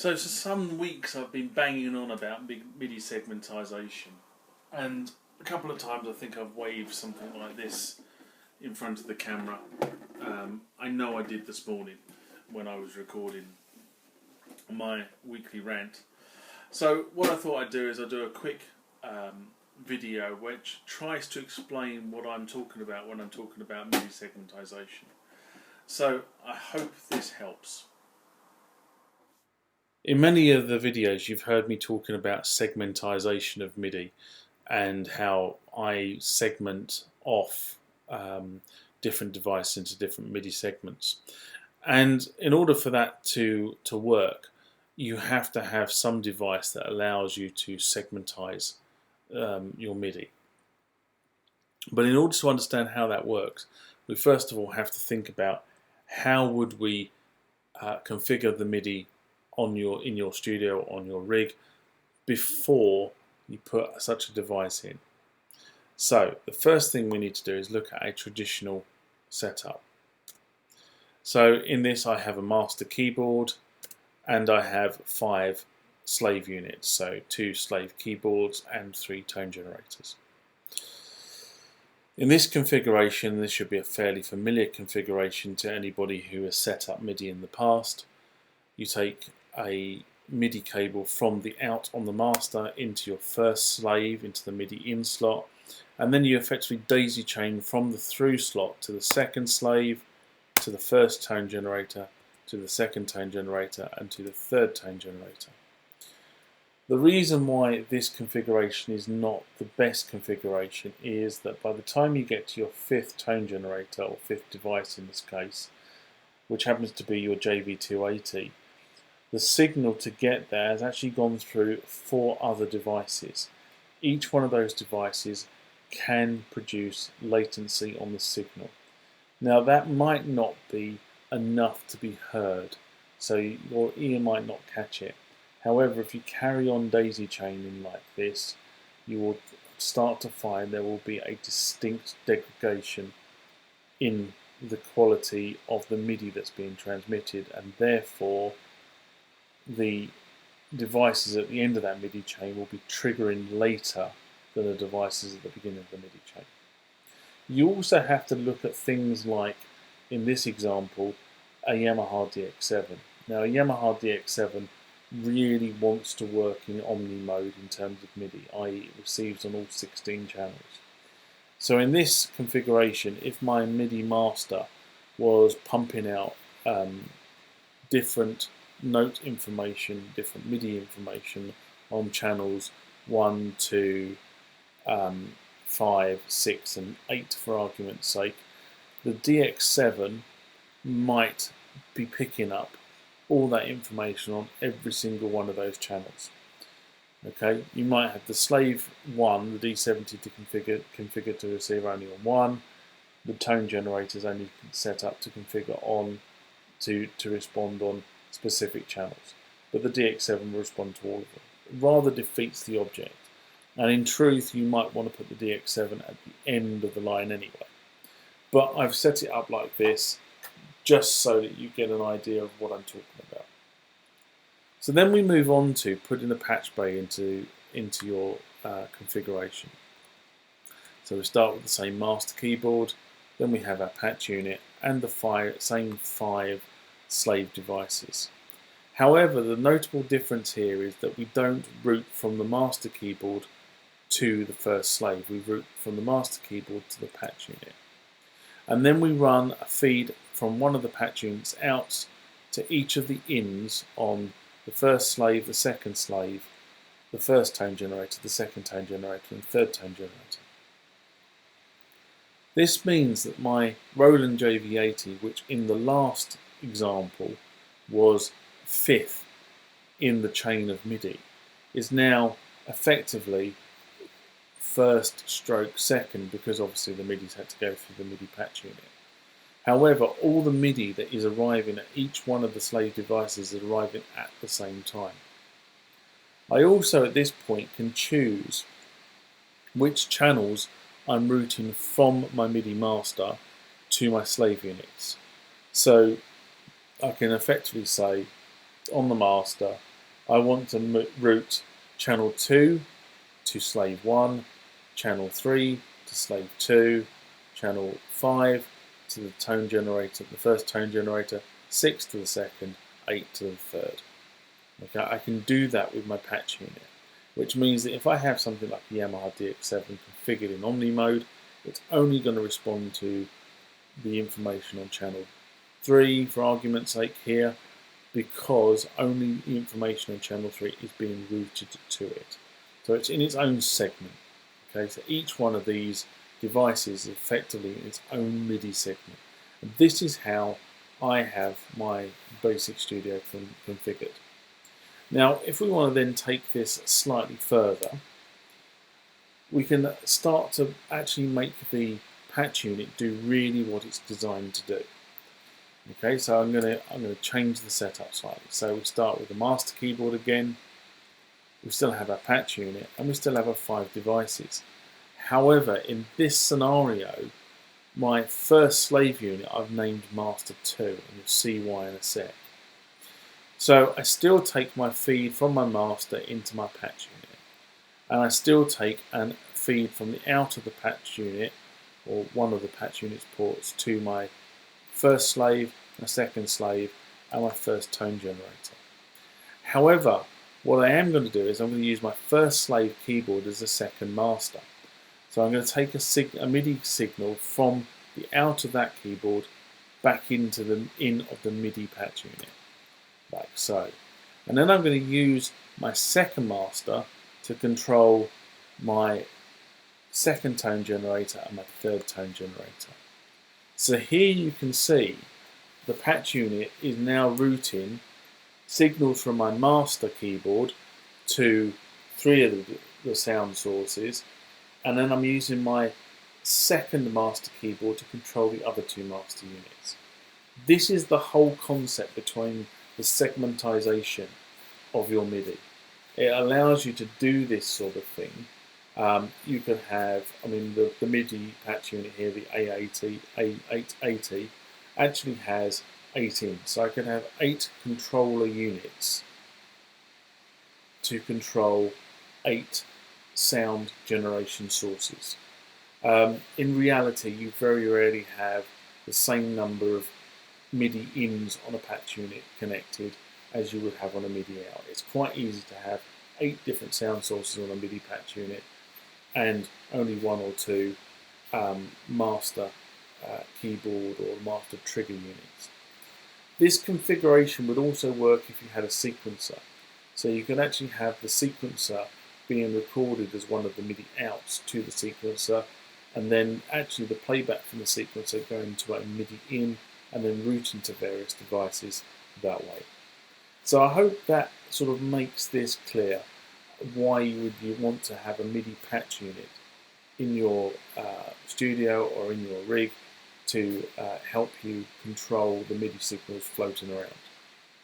So for some weeks I've been banging on about MIDI segmentation, and a couple of times I think I've waved something like this in front of the camera. I know I did this morning when I was recording my weekly rant. So what I thought I'd do is I'll do a quick video which tries to explain what I'm talking about when I'm talking about MIDI segmentation. So I hope this helps. In many of the videos you've heard me talking about segmentation of MIDI and how I segment off different devices into different MIDI segments. And in order for that to work, you have to have some device that allows you to segmentize your MIDI. But in order to understand how that works, we first of all have to think about how would we configure the MIDI in your studio, on your rig, before you put such a device in. So the first thing we need to do is look at a traditional setup. So in this I have a master keyboard and I have 5 slave units, so 2 slave keyboards and 3 tone generators. In this configuration, this should be a fairly familiar configuration to anybody who has set up MIDI in the past. You take a MIDI cable from the out on the master into your first slave, into the MIDI in slot, and then you effectively daisy chain from the through slot to the second slave, to the first tone generator, to the second tone generator, and to the third tone generator. The reason why this configuration is not the best configuration is that by the time you get to your 5th tone generator, or 5th device in this case, which happens to be your JV280, the signal to get there has actually gone through 4 other devices. Each one of those devices can produce latency on the signal. Now that might not be enough to be heard, so your ear might not catch it. However, if you carry on daisy chaining like this, you will start to find there will be a distinct degradation in the quality of the MIDI that's being transmitted, and therefore the devices at the end of that MIDI chain will be triggering later than the devices at the beginning of the MIDI chain. You also have to look at things like, in this example, a Yamaha DX7. Now a Yamaha DX7 really wants to work in omni mode in terms of MIDI, i.e. it receives on all 16 channels. So in this configuration, if my MIDI master was pumping out different note information, different MIDI information on channels 1, 2, 5, 6 and 8 for argument's sake, the DX7 might be picking up all that information on every single one of those channels. Okay, you might have the slave 1, the D70 to configure to receive only on 1, the tone generator is only set up to configure on to respond on specific channels, but the DX7 will respond to all of them. It rather defeats the object, and in truth you might want to put the DX7 at the end of the line anyway. But I've set it up like this just so that you get an idea of what I'm talking about. So then we move on to putting a patch bay into your configuration. So we start with the same master keyboard, then we have our patch unit and the same 5 slave devices. However, the notable difference here is that we don't route from the master keyboard to the first slave. We route from the master keyboard to the patch unit. And then we run a feed from one of the patch units out to each of the ins on the first slave, the second slave, the first tone generator, the second tone generator, and the third tone generator. This means that my Roland JV80, which in the last example was 5th in the chain of MIDI, is now effectively 1st stroke 2nd, because obviously the MIDI's had to go through the MIDI patch unit. However, all the MIDI that is arriving at each one of the slave devices is arriving at the same time. I also at this point can choose which channels I'm routing from my MIDI master to my slave units. So I can effectively say on the master I want to route channel 2 to slave 1, channel 3 to slave 2, channel 5 to the tone generator, the first tone generator, 6 to the second, 8 to the third. Okay, I can do that with my patch unit, which means that if I have something like the Yamaha DX7 configured in Omni mode, it's only going to respond to the information on channel 3, for argument's sake here, because only the information on channel 3 is being routed to it. So it's in its own segment. Okay, so each one of these devices is effectively in its own MIDI segment. And this is how I have my Basic Studio configured. Now, if we want to then take this slightly further, we can start to actually make the patch unit do really what it's designed to do. Okay, so I'm going to change the setup slightly. So we start with the master keyboard again. We still have our patch unit, and we still have our 5 devices. However, in this scenario, my first slave unit I've named Master 2, and you'll see why in a sec. So I still take my feed from my master into my patch unit, and I still take a feed from the out of the patch unit, or one of the patch unit's ports, to my first slave, my second slave, and my first tone generator. However, what I am going to do is I'm going to use my first slave keyboard as a second master. So I'm going to take a MIDI signal from the out of that keyboard back into the in of the MIDI patch unit, like so. And then I'm going to use my second master to control my second tone generator and my third tone generator. So here you can see the patch unit is now routing signals from my master keyboard to 3 of the sound sources, and then I'm using my second master keyboard to control the other 2 master units. This is the whole concept between the segmentation of your MIDI. It allows you to do this sort of thing. You can have, the MIDI patch unit here, the A880, actually has 8 in. So I can have 8 controller units to control 8 sound generation sources. In reality, you very rarely have the same number of MIDI ins on a patch unit connected as you would have on a MIDI out. It's quite easy to have 8 different sound sources on a MIDI patch unit and only 1 or 2 master keyboard or master trigger units. This configuration would also work if you had a sequencer. So you can actually have the sequencer being recorded as one of the MIDI outs to the sequencer, and then actually the playback from the sequencer going to a MIDI in and then routing to various devices that way. So I hope that sort of makes this clear, why you want to have a MIDI patch unit in your studio or in your rig to help you control the MIDI signals floating around.